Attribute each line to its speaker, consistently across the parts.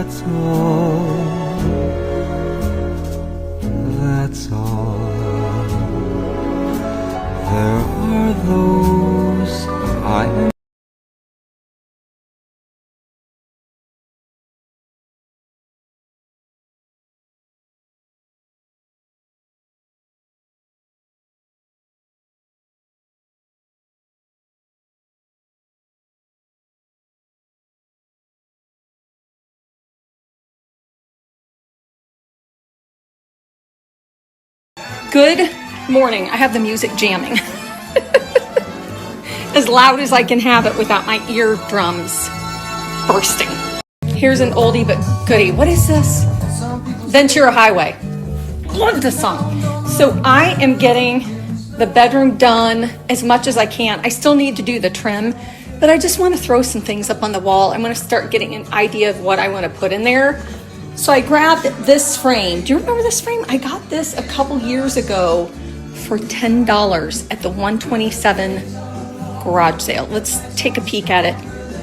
Speaker 1: That's all. That's all. There are those I
Speaker 2: Good morning. I have the music jamming as loud as I can have it without my eardrums bursting. Here's an oldie but goodie. What is this? Ventura Highway. Love this song. So I am getting the bedroom done as much as I can. I still need to do the trim, but I just want to throw some things up on the wall. I'm going to start getting an idea of what I want to put in there. So I grabbed this frame. Do you remember this frame? I got this a couple years ago for $10 at the 127 garage sale. Let's take a peek at it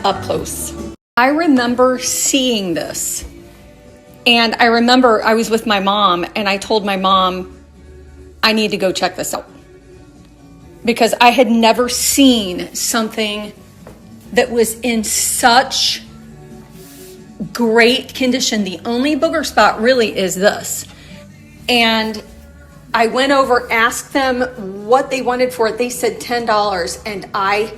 Speaker 2: up close. I remember seeing this, and I remember I was with my mom and I told my mom, I need to go check this out, because I had never seen something that was in such great condition. The only booger spot really is this. And I went over, asked them what they wanted for it. They said $10, and I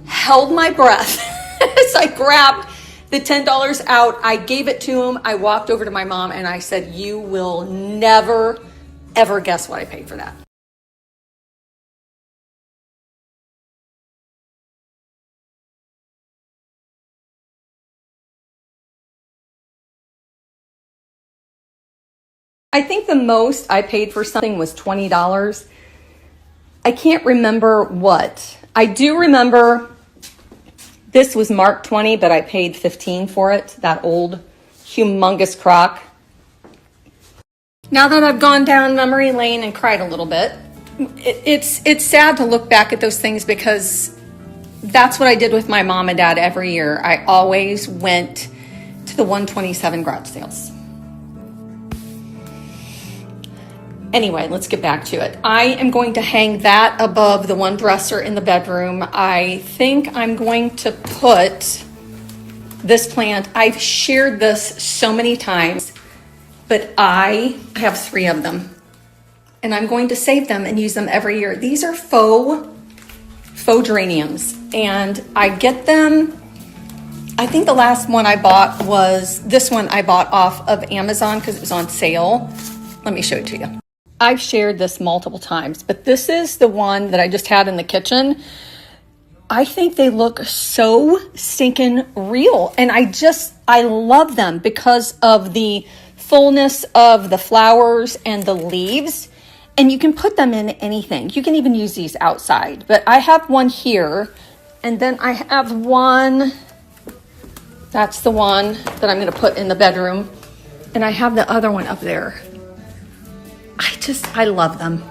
Speaker 2: held my breath as I grabbed the $10 out. I gave it to them. I walked over to my mom and I said, you will never, ever guess what I paid for that. I think the most I paid for something was $20. I can't remember what. I do remember this was marked 20, but I paid 15 for it, that old humongous crock. Now that I've gone down memory lane and cried a little bit, it's sad to look back at those things, because that's what I did with my mom and dad every year. I always went to the 127 garage sales. Anyway, let's get back to it. I am going to hang that above the one dresser in the bedroom. I think I'm going to put this plant. I've shared this so many times, but I have 3 of them, and I'm going to save them and use them every year. These are faux geraniums, and I get them. I think the last one I bought was this one I bought off of Amazon because it was on sale. Let me show it to you. I've shared this multiple times, but this is the one that I just had in the kitchen. I think they look so stinking real, and I love them because of the fullness of the flowers and the leaves, and you can put them in anything. You can even use these outside, but I have one here, and then I have one, that's the one that I'm going to put in the bedroom, and I have the other one up there. I love them.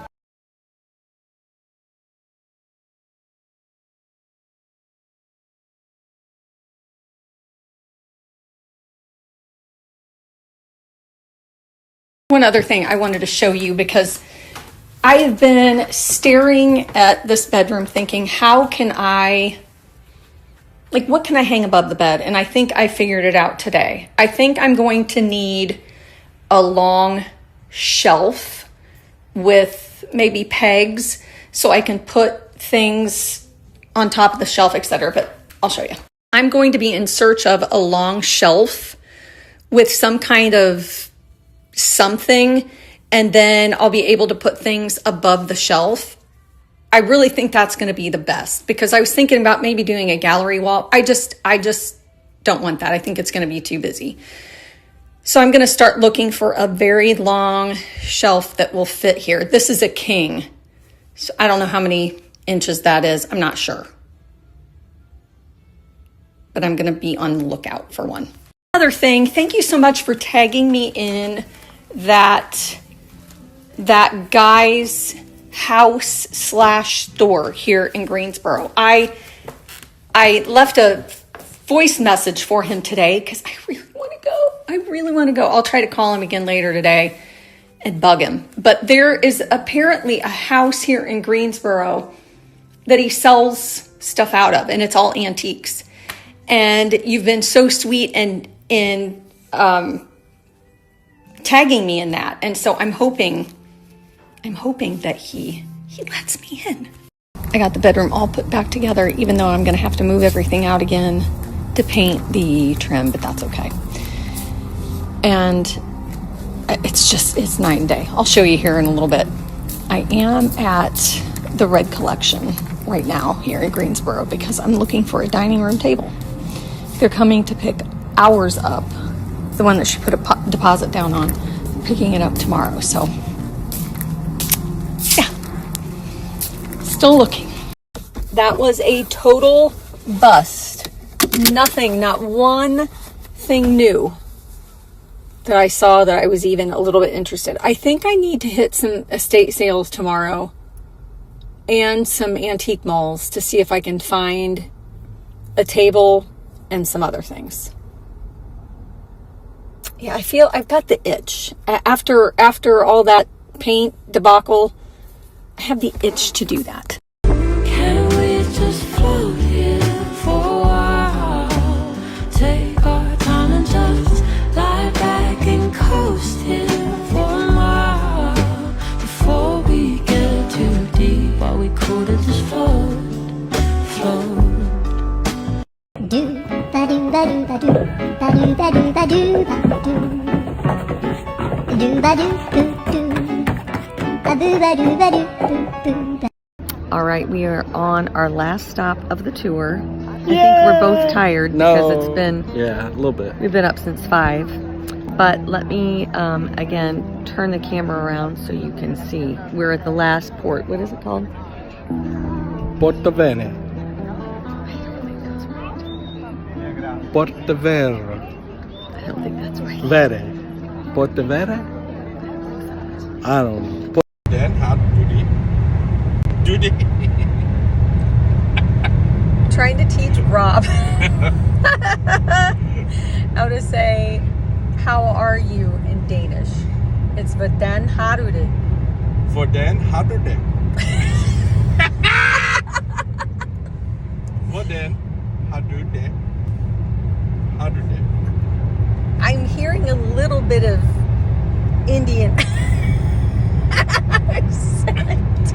Speaker 2: One other thing I wanted to show you, because I have been staring at this bedroom thinking, how can I, what can I hang above the bed? And I think I figured it out today. I think I'm going to need a long shelf with maybe pegs so I can put things on top of the shelf, etc. But I'll show you. I'm going to be in search of a long shelf with some kind of something, and then I'll be able to put things above the shelf. I really think that's going to be the best, because I was thinking about maybe doing a gallery wall. I just don't want that. I think it's going to be too busy. So I'm going to start looking for a very long shelf that will fit here. This is a king. So I don't know how many inches that is. I'm not sure. But I'm going to be on the lookout for one. Another thing, thank you so much for tagging me in that guy's house/store here in Greensboro. I left a voice message for him today because I really want to go. I really want to go. I'll try to call him again later today and bug him. But there is apparently a house here in Greensboro that he sells stuff out of, and it's all antiques. And you've been so sweet and in tagging me in that. And so I'm hoping that he lets me in. I got the bedroom all put back together, even though I'm going to have to move everything out again to paint the trim, but that's okay. And it's night and day. I'll show you here in a little bit. I am at the Red Collection right now here in Greensboro because I'm looking for a dining room table. They're coming to pick ours up, the one that she put a deposit down on, picking it up tomorrow. So, yeah, still looking. That was a total bust. Nothing, not one thing new that I saw that I was even a little bit interested. I think I need to hit some estate sales tomorrow and some antique malls to see if I can find a table and some other things. Yeah, I feel I've got the itch. After all that paint debacle, I have the itch to do that.
Speaker 3: Can we just float here for a while? Take our time and just lie back and coast here for a while before we get too deep. Or we could have just float.
Speaker 4: Do ba do ba do ba do ba do ba do ba do ba do ba do do ba boo ba do ba do boo ba.
Speaker 2: All right, we are on our last stop of the tour. I think we're both tired because it's been
Speaker 5: a little bit.
Speaker 2: we've been up since 5. But let me again turn the camera around so you can see. We're at the last port. What is it called?
Speaker 5: Portovene. Portovere.
Speaker 2: I don't think that's right.
Speaker 5: Vere. Portovere? I don't know. Then how do they?
Speaker 2: Trying to teach Rob how to say "How are you" in Danish. It's "Hvordan har du det?"
Speaker 5: For then how do they? For then how do they? How do they?
Speaker 2: I'm hearing a little bit of Indian accent.